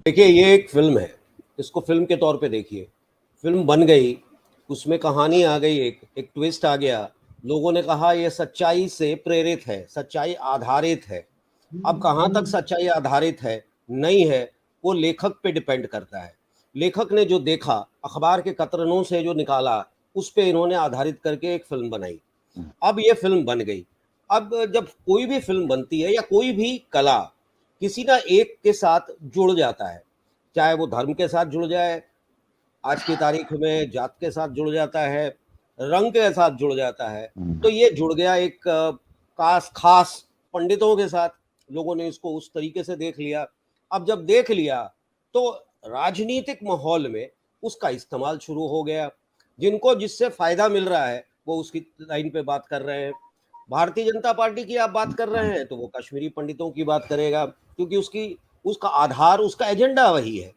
देखिए, ये एक फ़िल्म है, इसको फ़िल्म के तौर पे देखिए। फ़िल्म बन गई, उसमें कहानी आ गई, एक ट्विस्ट आ गया। लोगों ने कहा ये सच्चाई से प्रेरित है, सच्चाई आधारित है। अब कहाँ तक सच्चाई आधारित है, नहीं है, वो लेखक पे डिपेंड करता है। लेखक ने जो देखा, अखबार के कतरनों से जो निकाला, उस पे इन्होंने आधारित करके एक फ़िल्म बनाई। अब ये फ़िल्म बन गई। अब जब कोई भी फ़िल्म बनती है या कोई भी कला, किसी ना एक के साथ जुड़ जाता है। चाहे वो धर्म के साथ जुड़ जाए, आज की तारीख में जात के साथ जुड़ जाता है, रंग के साथ जुड़ जाता है। तो ये जुड़ गया एक कास खास पंडितों के साथ। लोगों ने इसको उस तरीके से देख लिया। अब जब देख लिया, तो राजनीतिक माहौल में उसका इस्तेमाल शुरू हो गया। जिनको जिससे फ़ायदा मिल रहा है, वो उसकी लाइन पे बात कर रहे हैं। भारतीय जनता पार्टी की आप बात कर रहे हैं, तो वो कश्मीरी पंडितों की बात करेगा, क्योंकि उसका आधार, उसका एजेंडा वही है।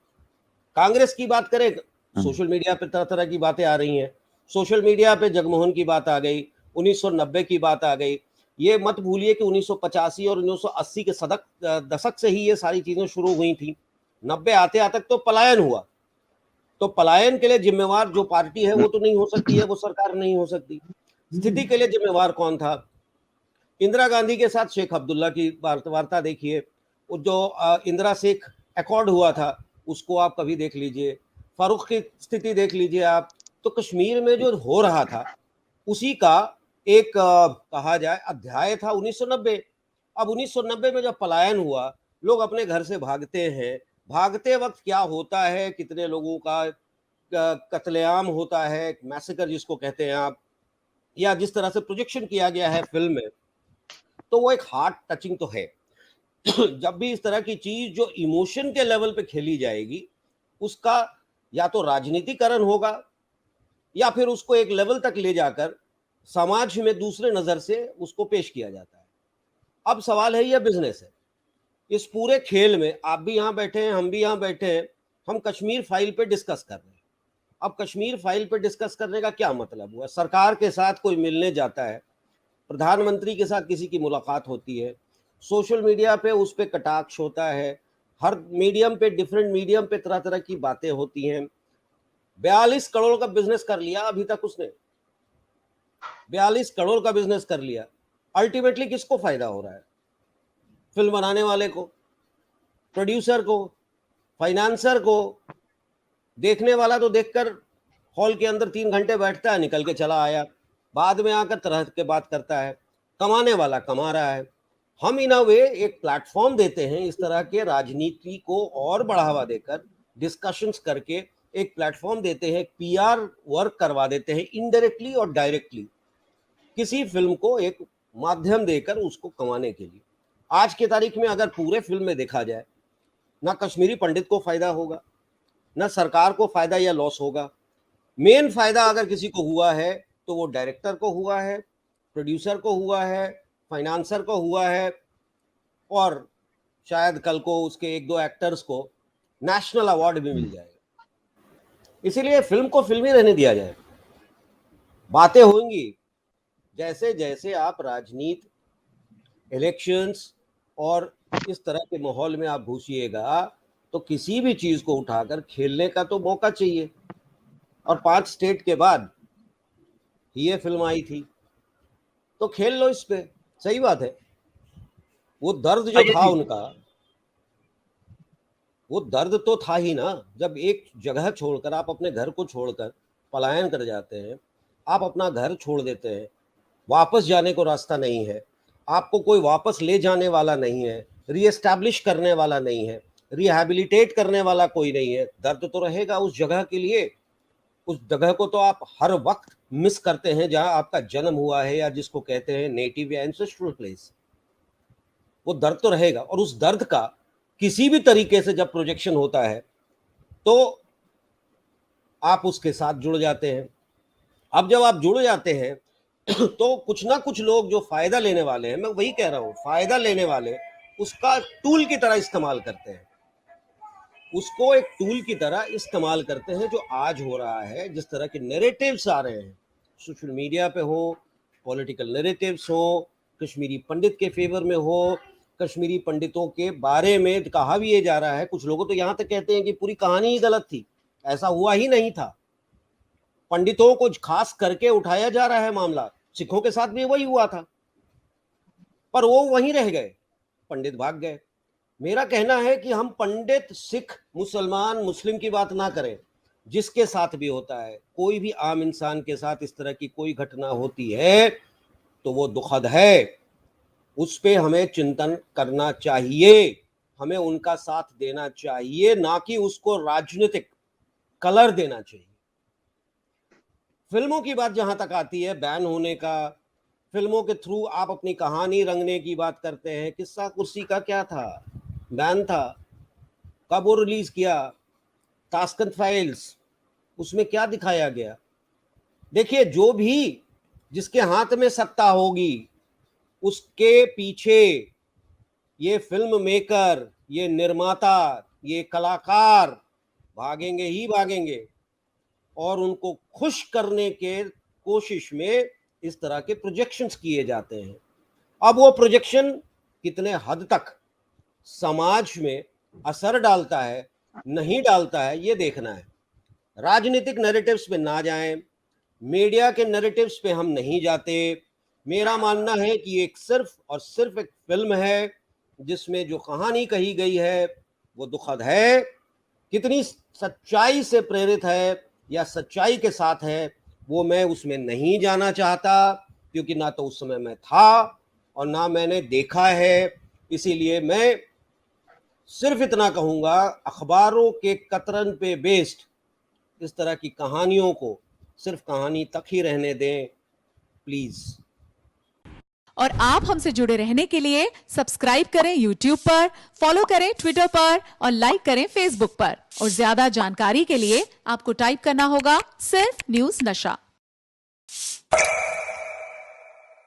कांग्रेस की बात करें, सोशल मीडिया पे तरह-तरह की बातें आ रही हैं। सोशल मीडिया पे जगमोहन की बात आ गई, 1990 की बात आ गई। ये मत भूलिए कि 1985 और 1980 के दशक से ही ये सारी चीज़ें शुरू हुई थी। 90 आते-आते तो पलायन हुआ। तो पलायन के लिए ज़िम्मेवार जो पार्टी है, वो तो नहीं हो सकती है, वो सरकार नहीं हो सकती। स्थिति के लिए ज़िम्मेवार कौन था? इंदिरा गांधी के साथ शेख अब्दुल्ला की वार्ता देखिए। वो जो इंदिरा शेख अकॉर्ड हुआ था, उसको आप कभी देख लीजिए। फारूक की स्थिति देख लीजिए आप। तो कश्मीर में जो हो रहा था, उसी का एक कहा जाए अध्याय था 1990। अब 1990 में जब पलायन हुआ, लोग अपने घर से भागते हैं। भागते वक्त क्या होता है, कितने लोगों का कत्लेआम होता है, मैसेकर जिसको कहते हैं आप, या जिस तरह से प्रोजेक्शन किया गया है फिल्म में, तो वो एक हार्ट टचिंग तो है। जब भी इस तरह की चीज जो इमोशन के लेवल पे खेली जाएगी, उसका या तो राजनीतिकरण होगा, या फिर उसको एक लेवल तक ले जाकर समाज में दूसरे नजर से उसको पेश किया जाता है। अब सवाल है, यह बिजनेस है। इस पूरे खेल में आप भी यहाँ बैठे हैं, हम भी यहाँ बैठे हैं, हम कश्मीर फाइल पे डिस्कस कर रहे हैं। अब कश्मीर फाइल पे डिस्कस करने का क्या मतलब हुआ? सरकार के साथ कोई मिलने जाता है, प्रधानमंत्री के साथ किसी की मुलाकात होती है, सोशल मीडिया पे उस पे कटाक्ष होता है, हर मीडियम पे, डिफरेंट मीडियम पे तरह तरह की बातें होती हैं। 42 करोड़ का बिजनेस कर लिया अभी तक उसने, 42 करोड़ का बिजनेस कर लिया। अल्टीमेटली किसको फायदा हो रहा है? फिल्म बनाने वाले को, प्रोड्यूसर को, फाइनेंसर को। देखने वाला तो देखकर हॉल के अंदर 3 घंटे बैठता है, निकल के चला आया, बाद में आकर तरह के बात करता है। कमाने वाला कमा रहा है। हम इन अ वे एक प्लेटफॉर्म देते हैं इस तरह के राजनीति को और बढ़ावा देकर, डिस्कशंस करके एक प्लेटफॉर्म देते हैं, पीआर वर्क करवा देते हैं इनडायरेक्टली और डायरेक्टली, किसी फिल्म को एक माध्यम देकर उसको कमाने के लिए। आज की तारीख में अगर पूरे फिल्म में देखा जाए, ना कश्मीरी पंडित को फायदा होगा, ना सरकार को फायदा या लॉस होगा। मेन फायदा अगर किसी को हुआ है, तो वो डायरेक्टर को हुआ है, प्रोड्यूसर को हुआ है, फाइनेंसर को हुआ है, और शायद कल को उसके एक दो एक्टर्स को नेशनल अवार्ड भी मिल जाएगा। इसीलिए फिल्म को फिल्म ही रहने दिया जाए। बातें होंगी, जैसे जैसे आप राजनीति, इलेक्शंस और इस तरह के माहौल में आप घुसिएगा, तो किसी भी चीज को उठाकर खेलने का तो मौका चाहिए। और 5 स्टेट के बाद ये फिल्म आई थी, तो खेल लो इस पे। सही बात है। वो दर्द जो आइए था जी। उनका, वो दर्द तो था ही ना। जब एक जगह छोड़कर, आप अपने घर को छोड़कर पलायन कर जाते हैं, आप अपना घर छोड़ देते हैं, वापस जाने को रास्ता नहीं है, आपको कोई वापस ले जाने वाला नहीं है, रीएस्टैब्लिश करने वाला नहीं है, रिहैबिलिटेट करने वाला कोई नहीं है, दर्द तो रहेगा उस जगह के लिए। उस जगह को तो आप हर वक्त मिस करते हैं जहां आपका जन्म हुआ है, या जिसको कहते हैं नेटिव या एंसेस्ट्रल प्लेस। वो दर्द तो रहेगा, और उस दर्द का किसी भी तरीके से जब प्रोजेक्शन होता है, तो आप उसके साथ जुड़ जाते हैं। अब जब आप जुड़ जाते हैं, तो कुछ ना कुछ लोग जो फायदा लेने वाले हैं, मैं वही कह रहा हूं, फायदा लेने वाले उसका टूल की तरह इस्तेमाल करते हैं। उसको एक टूल की तरह इस्तेमाल करते हैं। जो आज हो रहा है, जिस तरह के नैरेटिव्स आ रहे हैं सोशल मीडिया पे, हो पॉलिटिकल नैरेटिव्स हो, कश्मीरी पंडित के फेवर में हो, कश्मीरी पंडितों के बारे में कहा भी ये जा रहा है, कुछ लोगों तो यहां तक कहते हैं कि पूरी कहानी ही गलत थी, ऐसा हुआ ही नहीं था। पंडितों को खास करके उठाया जा रहा है मामला, सिखों के साथ भी वही हुआ था, पर वो वहीं रह गए, पंडित भाग गए। मेरा कहना है कि हम पंडित, सिख, मुसलमान, मुस्लिम की बात ना करें, जिसके साथ भी होता है, कोई भी आम इंसान के साथ इस तरह की कोई घटना होती है तो वो दुखद है, उस पे हमें चिंतन करना चाहिए, हमें उनका साथ देना चाहिए, ना कि उसको राजनीतिक कलर देना चाहिए। फिल्मों की बात जहां तक आती है, बैन होने का, फिल्मों के थ्रू आप अपनी कहानी रंगने की बात करते हैं, किस्सा कुर्सी का क्या था, बैन था, कब वो रिलीज किया, ताशकंद फाइल्स, उसमें क्या दिखाया गया। देखिए, जो भी जिसके हाथ में सत्ता होगी, उसके पीछे ये फिल्म मेकर, ये निर्माता, ये कलाकार भागेंगे ही भागेंगे, और उनको खुश करने के कोशिश में इस तरह के प्रोजेक्शंस किए जाते हैं। अब वो प्रोजेक्शन कितने हद तक समाज में असर डालता है, नहीं डालता है, ये देखना है। राजनीतिक नैरेटिव्स पे ना जाएं, मीडिया के नैरेटिव्स पे हम नहीं जाते। मेरा मानना है कि एक सिर्फ और सिर्फ एक फिल्म है जिसमें जो कहानी कही गई है वो दुखद है, कितनी सच्चाई से प्रेरित है या सच्चाई के साथ है वो मैं उसमें नहीं जाना चाहता, क्योंकि ना तो उस समय मैं था और ना मैंने देखा है। इसीलिए मैं सिर्फ इतना कहूंगा, अखबारों के कतरन पे बेस्ड इस तरह की कहानियों को सिर्फ कहानी तक ही रहने दें, प्लीज। और आप हमसे जुड़े रहने के लिए सब्सक्राइब करें YouTube पर, फॉलो करें Twitter पर और लाइक करें Facebook पर। और ज्यादा जानकारी के लिए आपको टाइप करना होगा सिर्फ न्यूज नशा।